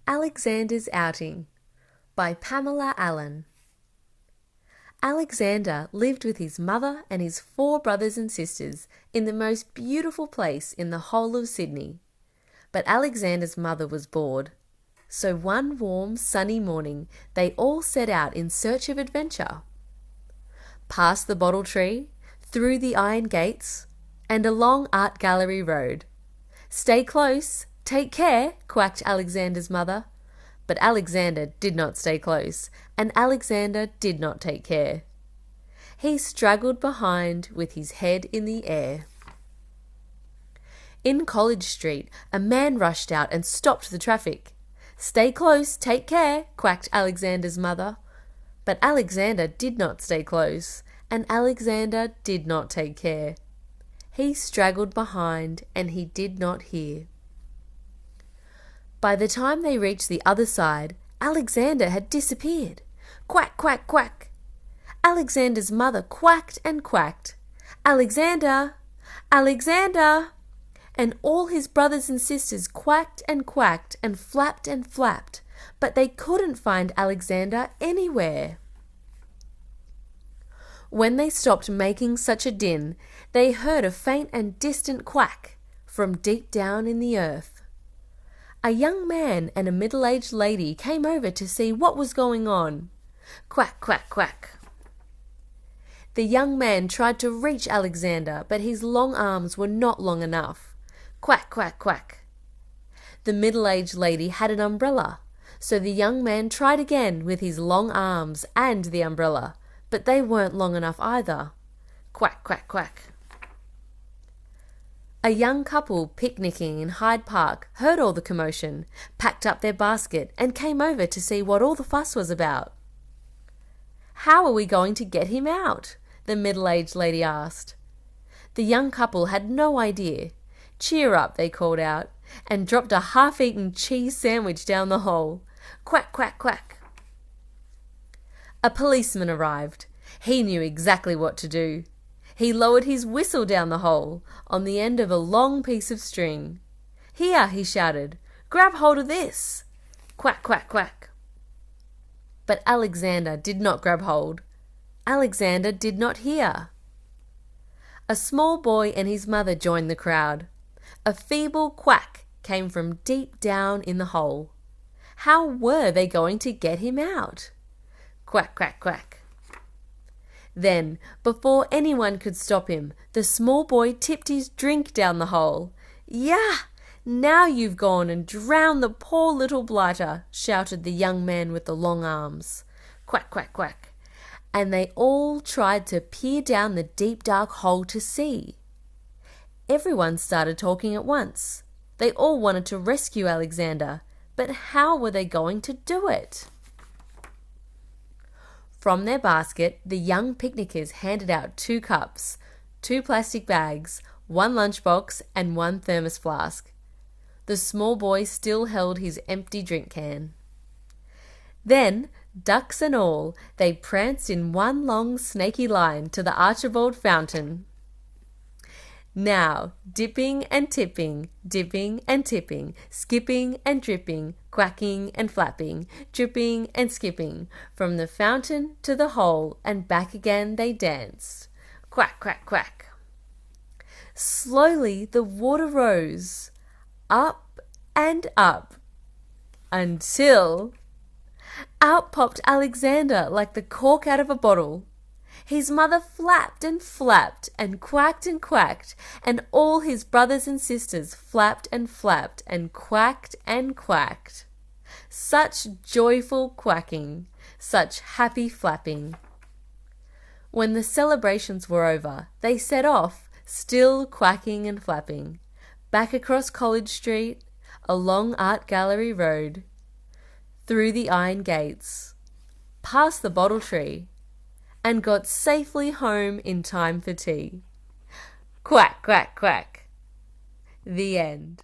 Alexander's Outing by Pamela Allen. Alexander lived with his mother and his 4 brothers and sisters in the most beautiful place in the whole of Sydney. But Alexander's mother was bored. So one warm, sunny morning, they all set out in search of adventure. Past the bottle tree, through the iron gates, and along Art Gallery Road. "Stay close, take care," quacked Alexander's mother. But Alexander did not stay close, and Alexander did not take care. He straggled behind with his head in the air. In College Street, a man rushed out and stopped the traffic. "Stay close, take care," quacked Alexander's mother. But Alexander did not stay close, and Alexander did not take care. He straggled behind, and he did not hear. By the time they reached the other side, Alexander had disappeared. Quack, quack, quack. Alexander's mother quacked and quacked. "Alexander! Alexander!" And all his brothers and sisters quacked and flapped, but they couldn't find Alexander anywhere. When they stopped making such a din, they heard a faint and distant quack from deep down in the earth. A young man and a middle-aged lady came over to see what was going on. Quack, quack, quack. The young man tried to reach Alexander, but his long arms were not long enough. Quack, quack, quack. The middle-aged lady had an umbrella, so the young man tried again with his long arms and the umbrella, but they weren't long enough either. Quack, quack, quack. A young couple picnicking in Hyde Park heard all the commotion, packed up their basket, and came over to see what all the fuss was about. "How are we going to get him out?" the middle-aged lady asked. The young couple had no idea. "Cheer up," they called out, and dropped a half-eaten cheese sandwich down the hole. Quack, quack, quack. A policeman arrived. He knew exactly what to do. He lowered his whistle down the hole on the end of a long piece of string. "Here," he shouted, "grab hold of this." Quack, quack, quack. But Alexander did not grab hold. Alexander did not hear. A small boy and his mother joined the crowd. A feeble quack came from deep down in the hole. How were they going to get him out? Quack, quack, quack. Then, before anyone could stop him, the small boy tipped his drink down the hole. "Yah! Now you've gone and drowned the poor little blighter," shouted the young man with the long arms. Quack, quack, quack. And they all tried to peer down the deep dark hole to see. Everyone started talking at once. They all wanted to rescue Alexander, but how were they going to do it? From their basket, the young picnickers handed out 2 cups, 2 plastic bags, 1 lunchbox, and 1 thermos flask. The small boy still held his empty drink can. Then, ducks and all, they pranced in one long snaky line to the Archibald fountain. Now, dipping and tipping, skipping and dripping, quacking and flapping, dripping and skipping, from the fountain to the hole and back again they danced. Quack, quack, quack. Slowly the water rose, up and up, until out popped Alexander like the cork out of a bottle. His mother flapped and quacked, and all his brothers and sisters flapped and quacked. Such joyful quacking, such happy flapping. When the celebrations were over, they set off, still quacking and flapping, back across College Street, along Art Gallery Road, through the iron gates, past the bottle tree, and got safely home in time for tea. Quack, quack, quack. The end.